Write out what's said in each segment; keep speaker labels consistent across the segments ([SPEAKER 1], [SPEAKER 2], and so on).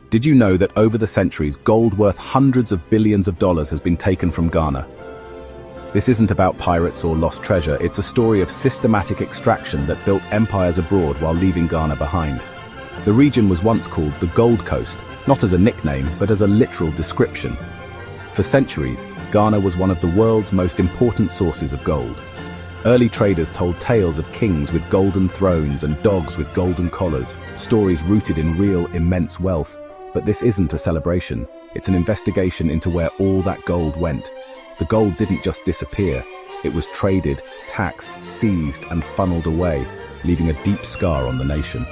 [SPEAKER 1] Did you know that over the centuries, gold worth hundreds of billions of dollars has been taken from Ghana? This isn't about pirates or lost treasure, it's a story of systematic extraction that built empires abroad while leaving Ghana behind. The region was once called the Gold Coast, not as a nickname, but as a literal description. For centuries, Ghana was one of the world's most important sources of gold. Early traders told tales of kings with golden thrones and dogs with golden collars, stories rooted in real, immense wealth. But this isn't a celebration, it's an investigation into where all that gold went. The gold didn't just disappear, it was traded, taxed, seized, and funneled away, leaving a deep scar on the nation.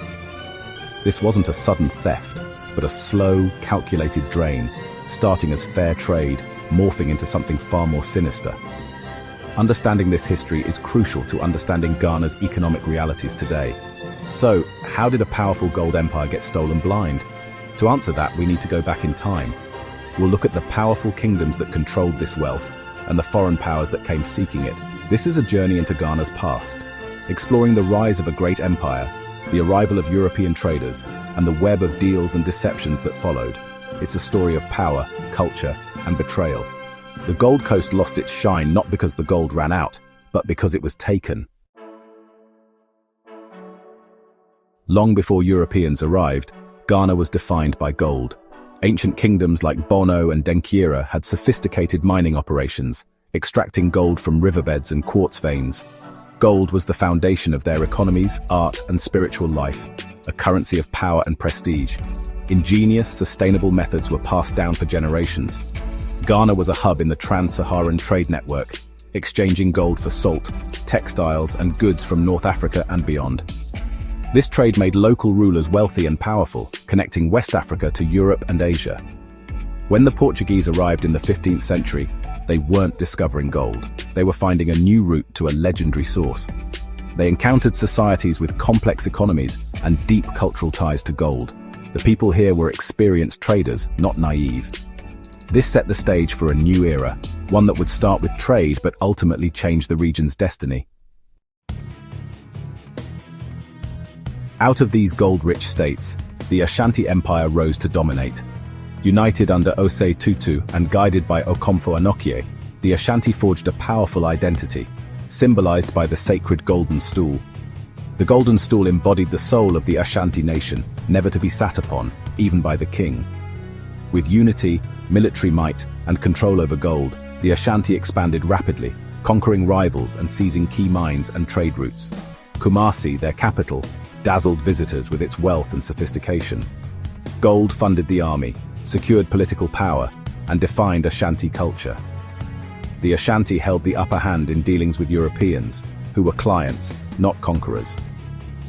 [SPEAKER 1] This wasn't a sudden theft, but a slow, calculated drain, starting as fair trade, morphing into something far more sinister. Understanding this history is crucial to understanding Ghana's economic realities today. So, how did a powerful gold empire get stolen blind? To answer that, we need to go back in time. We'll look at the powerful kingdoms that controlled this wealth and the foreign powers that came seeking it. This is a journey into Ghana's past, exploring the rise of a great empire, the arrival of European traders, and the web of deals and deceptions that followed. It's a story of power, culture, and betrayal. The Gold Coast lost its shine not because the gold ran out, but because it was taken. Long before Europeans arrived, Ghana was defined by gold. Ancient kingdoms like Bono and Denkyira had sophisticated mining operations, extracting gold from riverbeds and quartz veins. Gold was the foundation of their economies, art, and spiritual life, a currency of power and prestige. Ingenious, sustainable methods were passed down for generations. Ghana was a hub in the trans-Saharan trade network, exchanging gold for salt, textiles, and goods from North Africa and beyond. This trade made local rulers wealthy and powerful, connecting West Africa to Europe and Asia. When the Portuguese arrived in the 15th century, they weren't discovering gold. They were finding a new route to a legendary source. They encountered societies with complex economies and deep cultural ties to gold. The people here were experienced traders, not naive. This set the stage for a new era, one that would start with trade but ultimately change the region's destiny. Out of these gold-rich states, the Ashanti Empire rose to dominate. United under Osei Tutu and guided by Okomfo Anokye, the Ashanti forged a powerful identity, symbolized by the sacred golden stool. The golden stool embodied the soul of the Ashanti nation, never to be sat upon, even by the king. With unity, military might, and control over gold, the Ashanti expanded rapidly, conquering rivals and seizing key mines and trade routes. Kumasi, their capital, dazzled visitors with its wealth and sophistication. Gold funded the army, secured political power, and defined Ashanti culture. The Ashanti held the upper hand in dealings with Europeans, who were clients, not conquerors.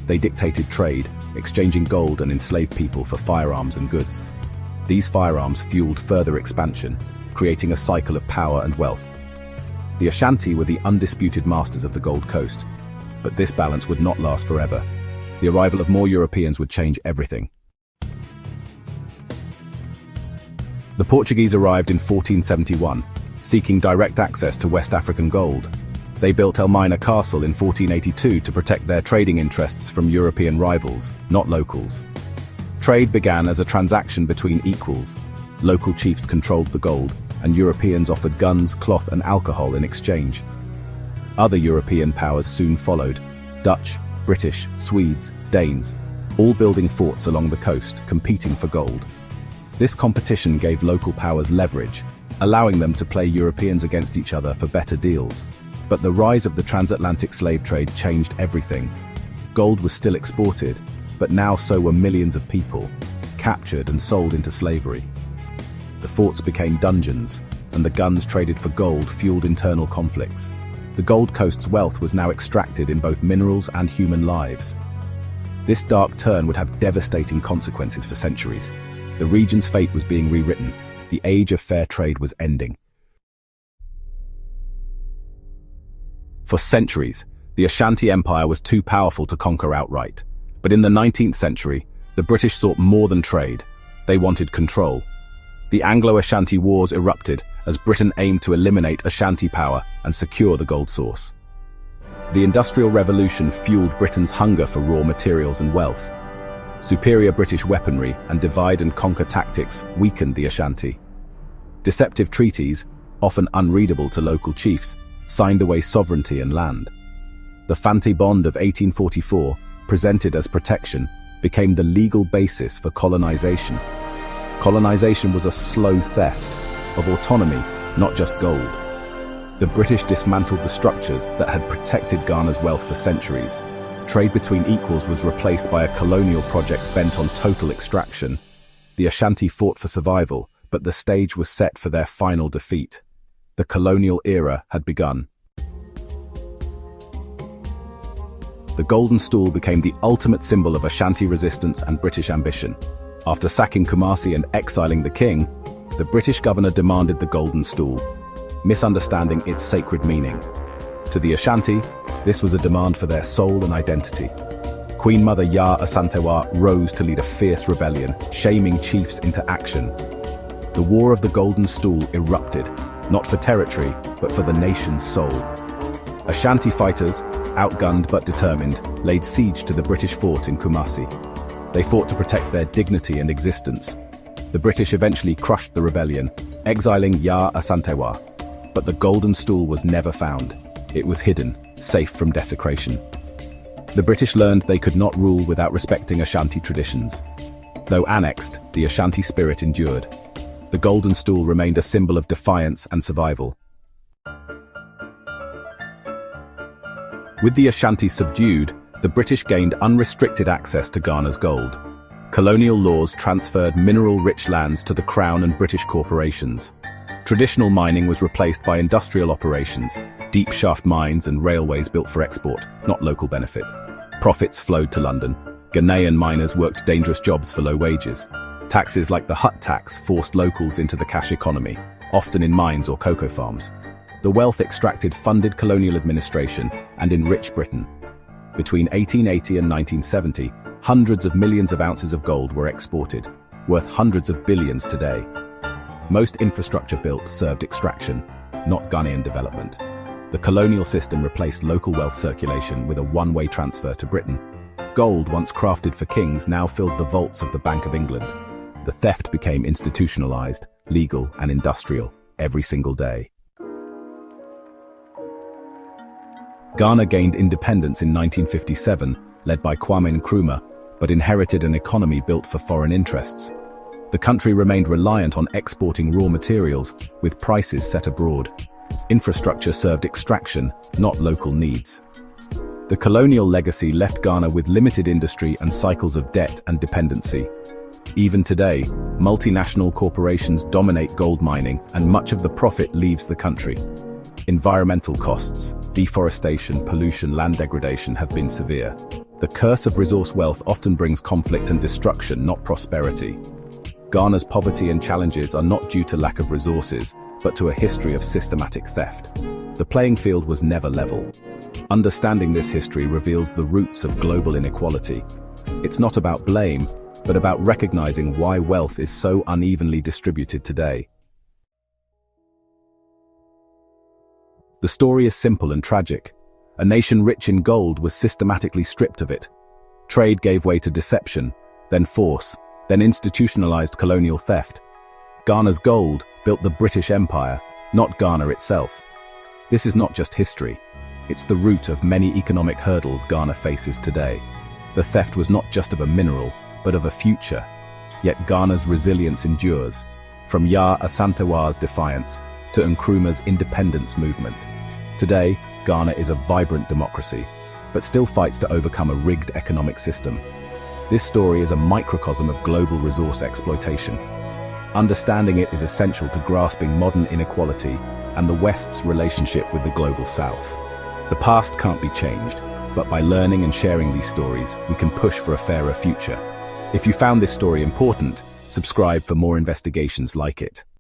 [SPEAKER 1] They dictated trade, exchanging gold and enslaved people for firearms and goods. These firearms fueled further expansion, creating a cycle of power and wealth. The Ashanti were the undisputed masters of the Gold Coast, but this balance would not last forever. The arrival of more Europeans would change everything. The Portuguese arrived in 1471, seeking direct access to West African gold. They built Elmina Castle in 1482 to protect their trading interests from European rivals, not locals. Trade began as a transaction between equals. Local chiefs controlled the gold, and Europeans offered guns, cloth, and alcohol in exchange. Other European powers soon followed: Dutch, British, Swedes, Danes, all building forts along the coast, competing for gold. This competition gave local powers leverage, allowing them to play Europeans against each other for better deals. But the rise of the transatlantic slave trade changed everything. Gold was still exported, but now so were millions of people, captured and sold into slavery. The forts became dungeons, and the guns traded for gold fueled internal conflicts. The Gold Coast's wealth was now extracted in both minerals and human lives. This dark turn would have devastating consequences for centuries. The region's fate was being rewritten. The age of fair trade was ending. For centuries, the Ashanti Empire was too powerful to conquer outright. But in the 19th century, the British sought more than trade. They wanted control. The Anglo-Ashanti Wars erupted as Britain aimed to eliminate Ashanti power and secure the gold source. The Industrial Revolution fueled Britain's hunger for raw materials and wealth. Superior British weaponry and divide-and-conquer tactics weakened the Ashanti. Deceptive treaties, often unreadable to local chiefs, signed away sovereignty and land. The Fanti Bond of 1844, presented as protection, became the legal basis for colonization. Colonization was a slow theft of autonomy, not just gold. The British dismantled the structures that had protected Ghana's wealth for centuries. Trade between equals was replaced by a colonial project bent on total extraction. The Ashanti fought for survival, but the stage was set for their final defeat. The colonial era had begun. The Golden Stool became the ultimate symbol of Ashanti resistance and British ambition. After sacking Kumasi and exiling the king, the British governor demanded the Golden Stool, misunderstanding its sacred meaning. To the Ashanti, this was a demand for their soul and identity. Queen Mother Ya Asantewa rose to lead a fierce rebellion, shaming chiefs into action. The War of the Golden Stool erupted, not for territory, but for the nation's soul. Ashanti fighters, outgunned but determined, laid siege to the British fort in Kumasi. They fought to protect their dignity and existence. The British eventually crushed the rebellion, exiling Ya Asantewa. But the Golden Stool was never found. It was hidden, safe from desecration. The British learned they could not rule without respecting Ashanti traditions. Though annexed, the Ashanti spirit endured. The Golden Stool remained a symbol of defiance and survival. With the Ashanti subdued, the British gained unrestricted access to Ghana's gold. Colonial laws transferred mineral-rich lands to the Crown and British corporations. Traditional mining was replaced by industrial operations, deep shaft mines and railways built for export, not local benefit. Profits flowed to London. Ghanaian miners worked dangerous jobs for low wages. Taxes like the hut tax forced locals into the cash economy, often in mines or cocoa farms. The wealth extracted funded colonial administration and enriched Britain. Between 1880 and 1970, hundreds of millions of ounces of gold were exported, worth hundreds of billions today. Most infrastructure built served extraction, not Ghanaian development. The colonial system replaced local wealth circulation with a one-way transfer to Britain. Gold, once crafted for kings, now filled the vaults of the Bank of England. The theft became institutionalized, legal and industrial, every single day. Ghana gained independence in 1957, led by Kwame Nkrumah, but inherited an economy built for foreign interests. The country remained reliant on exporting raw materials, with prices set abroad. Infrastructure served extraction, not local needs. The colonial legacy left Ghana with limited industry and cycles of debt and dependency. Even today, multinational corporations dominate gold mining, and much of the profit leaves the country. Environmental costs, deforestation, pollution, land degradation have been severe. The curse of resource wealth often brings conflict and destruction, not prosperity. Ghana's poverty and challenges are not due to lack of resources, but to a history of systematic theft. The playing field was never level. Understanding this history reveals the roots of global inequality. It's not about blame, but about recognizing why wealth is so unevenly distributed today. The story is simple and tragic. A nation rich in gold was systematically stripped of it. Trade gave way to deception, then force, then institutionalized colonial theft. Ghana's gold built the British Empire, not Ghana itself. This is not just history. It's the root of many economic hurdles Ghana faces today. The theft was not just of a mineral, but of a future. Yet Ghana's resilience endures, from Ya Asantewa's defiance to Nkrumah's independence movement. Today, Ghana is a vibrant democracy, but still fights to overcome a rigged economic system. This story is a microcosm of global resource exploitation. Understanding it is essential to grasping modern inequality and the West's relationship with the global South. The past can't be changed, but by learning and sharing these stories, we can push for a fairer future. If you found this story important, subscribe for more investigations like it.